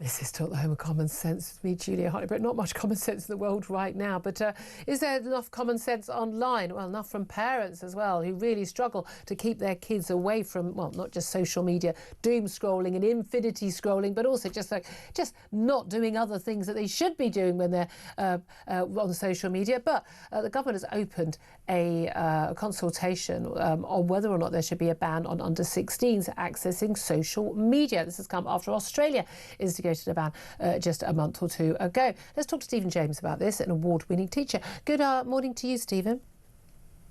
This is still the home of common sense with me, Julia Hartley-Brewer. Not much common sense in the world right now, but is there enough common sense online? Well, enough from parents as well, who really struggle to keep their kids away from, well, not just social media, doom scrolling and infinity scrolling, but also just not doing other things that they should be doing when they're on social media. But the government has opened a consultation on whether or not there should be a ban on under 16s accessing social media. This has come after Australia instigated a ban just a month or two ago. Let's talk to Stephen James about this, an award-winning teacher. Good morning to you, Stephen.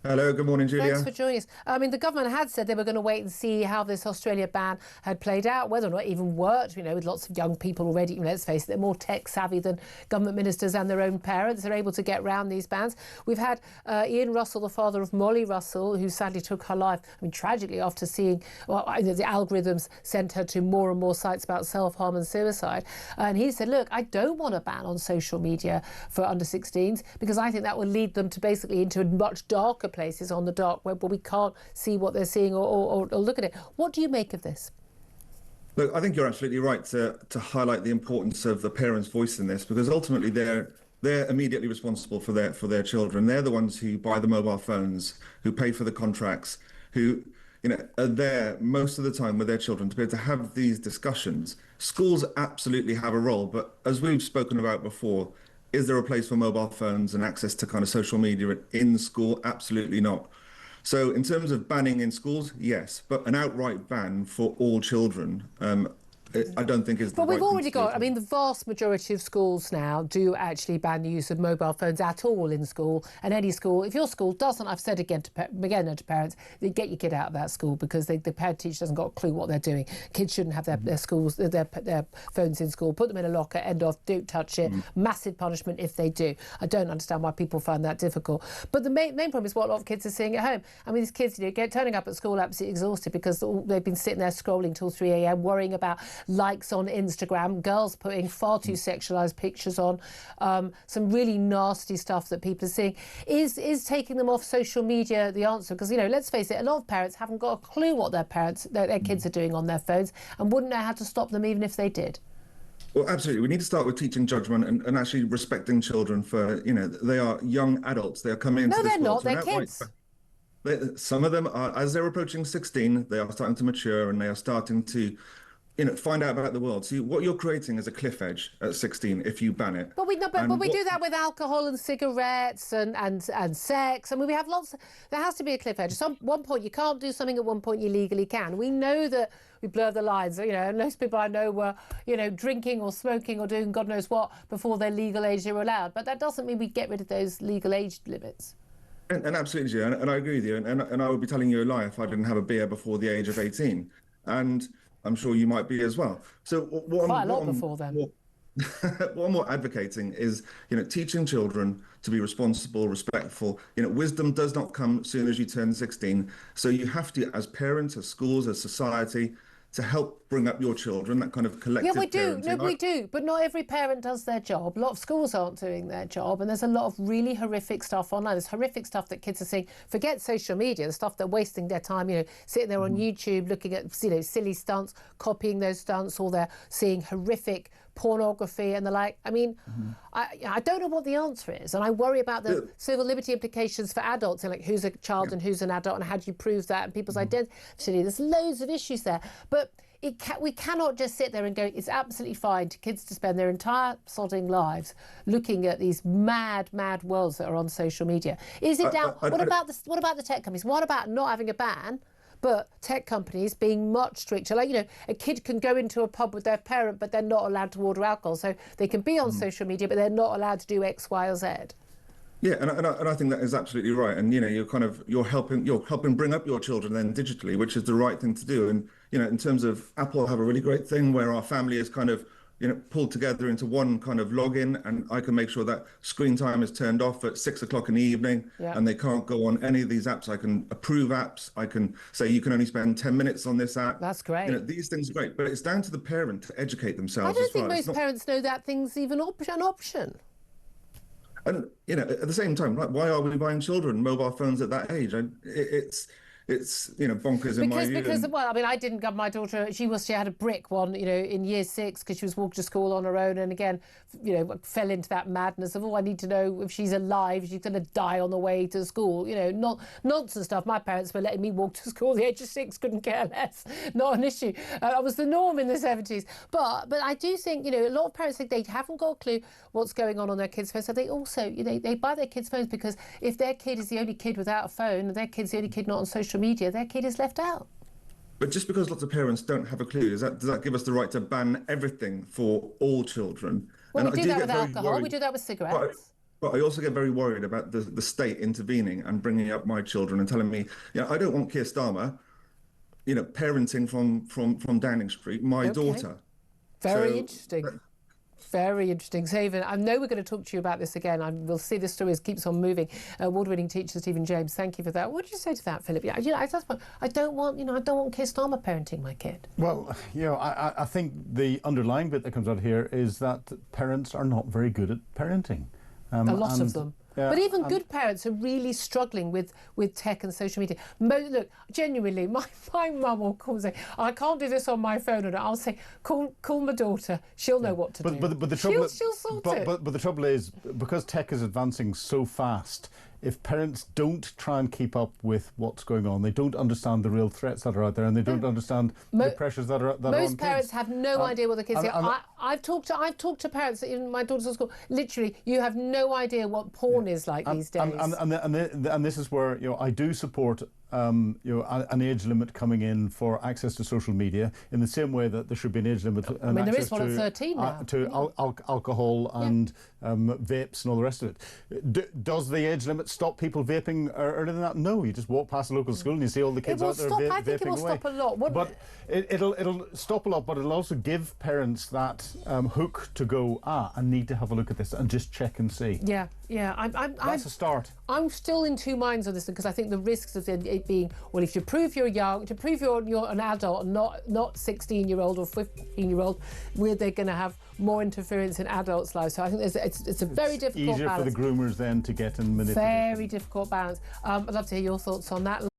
Hello, good morning, Julia. Thanks for joining us. I mean, the government had said they were going to wait and see how this Australia ban had played out, whether or not it even worked, you know, with lots of young people already, let's face it, they're more tech savvy than government ministers and their own parents. They're able to get around these bans. We've had Ian Russell, the father of Molly Russell, who sadly took her life, I mean, tragically, after seeing, well, the algorithms sent her to more and more sites about self-harm and suicide. And he said, look, I don't want a ban on social media for under 16s because I think that will lead them to basically into much darker places on the dark web where we can't see what they're seeing or look at it. What do you make of this? Look, I think you're absolutely right to highlight the importance of the parents' voice in this, because ultimately they're immediately responsible for their children. They're the ones who buy the mobile phones, who pay for the contracts, who are there most of the time with their children to be able to have these discussions. Schools absolutely have a role, but as we've spoken about before, is there a place for mobile phones and access to kind of social media in school? Absolutely not. So in terms of banning in schools, yes, but an outright ban for all children, I don't think is the right thing to do. But we've already got, I mean, the vast majority of schools now do actually ban the use of mobile phones at all in school. And any school, if your school doesn't, I've said again to parents, get your kid out of that school because the parent teacher hasn't got a clue what they're doing. Kids shouldn't have their phones in school. Put them in a locker, end off, don't touch it. Massive punishment if they do. I don't understand why people find that difficult. But the main problem is what a lot of kids are seeing at home. I mean, these kids, turning up at school absolutely exhausted because they've been sitting there scrolling till 3 a.m, worrying about likes on Instagram, girls putting far too sexualized pictures on, some really nasty stuff that people are seeing. Is taking them off social media the answer? Because, let's face it, a lot of parents haven't got a clue what their kids are doing on their phones and wouldn't know how to stop them even if they did. Well, absolutely. We need to start with teaching judgment and actually respecting children for, they are young adults. They are coming into this world. No, they're not. They're kids. Some of them are, as they're approaching 16, they are starting to mature and they are starting to find out about the world. So what you're creating is a cliff edge at 16 if you ban it. But we do that with alcohol and cigarettes and sex. I mean, we have lots. There has to be a cliff edge. At one point you can't do something. At one point you legally can. We know that we blur the lines. And most people I know were, drinking or smoking or doing God knows what before their legal age they were allowed. But that doesn't mean we get rid of those legal age limits. And absolutely, and I agree with you. And I would be telling you a lie if I didn't have a beer before the age of 18. And I'm sure you might be as well. So quite a lot before then. What I'm more advocating is, teaching children to be responsible, respectful. Wisdom does not come as soon as you turn 16. So you have to, as parents, as schools, as society, to help bring up your children, that kind of collective parenting. Yeah, we do. No, we do. But not every parent does their job. A lot of schools aren't doing their job. And there's a lot of really horrific stuff online. There's horrific stuff that kids are seeing. Forget social media, the stuff they're wasting their time, sitting there on YouTube looking at, silly stunts, copying those stunts, or they're seeing horrific pornography and the like. I mean, I don't know what the answer is. And I worry about the civil liberty implications for adults, and like who's a child and who's an adult and how do you prove that, and people's identity. There's loads of issues there. But we cannot just sit there and go, it's absolutely fine to kids to spend their entire sodding lives looking at these mad worlds that are on social media. Is it down? What about the tech companies? What about not having a ban, but tech companies being much stricter? Like, a kid can go into a pub with their parent, but they're not allowed to order alcohol. So they can be on social media, but they're not allowed to do X, Y, or Z. Yeah, and I think that is absolutely right. And you're helping bring up your children then digitally, which is the right thing to do. And in terms of Apple, have a really great thing where our family is kind of pulled together into one kind of login, and I can make sure that screen time is turned off at 6 o'clock in the evening, and they can't go on any of these apps. I can approve apps. I can say you can only spend 10 minutes on this app. That's great. These things are great, but it's down to the parent to educate themselves. I don't think most parents know that thing's even an option. And at the same time, why are we buying children mobile phones at that age? it's bonkers in my view. Because well, I mean, I didn't get my daughter. She had a brick one, in year 6 because she was walking to school on her own, and again, fell into that madness of I need to know if she's alive. She's going to die on the way to school. Not nonsense stuff. My parents were letting me walk to school at the age of 6. Couldn't care less. Not an issue. It was the norm in the 70s. But I do think a lot of parents think they haven't got a clue what's going on their kids' phones. So they also they buy their kids phones because if their kid is the only kid without a phone, and their kid's the only kid not on social media, their kid is left out. But just because lots of parents don't have a clue, does that give us the right to ban everything for all children? Well, and we do that with alcohol. We do that with cigarettes. But I also get very worried about the state intervening and bringing up my children and telling me, I don't want Keir Starmer, parenting from Downing Street, my daughter. Very interesting. Very interesting. Stephen, I know we're going to talk to you about this again. We'll see this story keeps on moving. Award-winning teacher Stephen James, thank you for that. What did you say to that, Philip? I don't want Keir Starmer parenting my kid. Well, I think the underlying bit that comes out here is that parents are not very good at parenting. A lot of them. But even good parents are really struggling with tech and social media. Look, genuinely, my mum will call and say, I can't do this on my phone. And I'll say, call my daughter. She'll know what to do. But the trouble, she'll sort it. But the trouble is, because tech is advancing so fast, if parents don't try and keep up with what's going on, they don't understand the real threats that are out there, and they don't understand the pressures that are on kids. Most parents have no idea what the kids are. I've talked to parents in my daughter's school. Literally, you have no idea what porn is like these days. And this is where I do support an age limit coming in for access to social media, in the same way that there should be an age limit. There is one at 13 now. To alcohol and vapes and all the rest of it. Does the age limit stop people vaping earlier than that? No, you just walk past a local school and you see all the kids out there vaping away. I think it will stop a lot. But it'll stop a lot, but it'll also give parents that hook to go, I need to have a look at this and just check and see. Yeah. That's a start. I'm still in two minds on this because I think the risks of it being, well, if you prove you're young, to prove you're an adult, not 16-year-old or 15-year-old, they're going to have more interference in adults' lives. So I think it's a very difficult balance. Easier for the groomers then to get and manipulate. Very difficult balance. I'd love to hear your thoughts on that.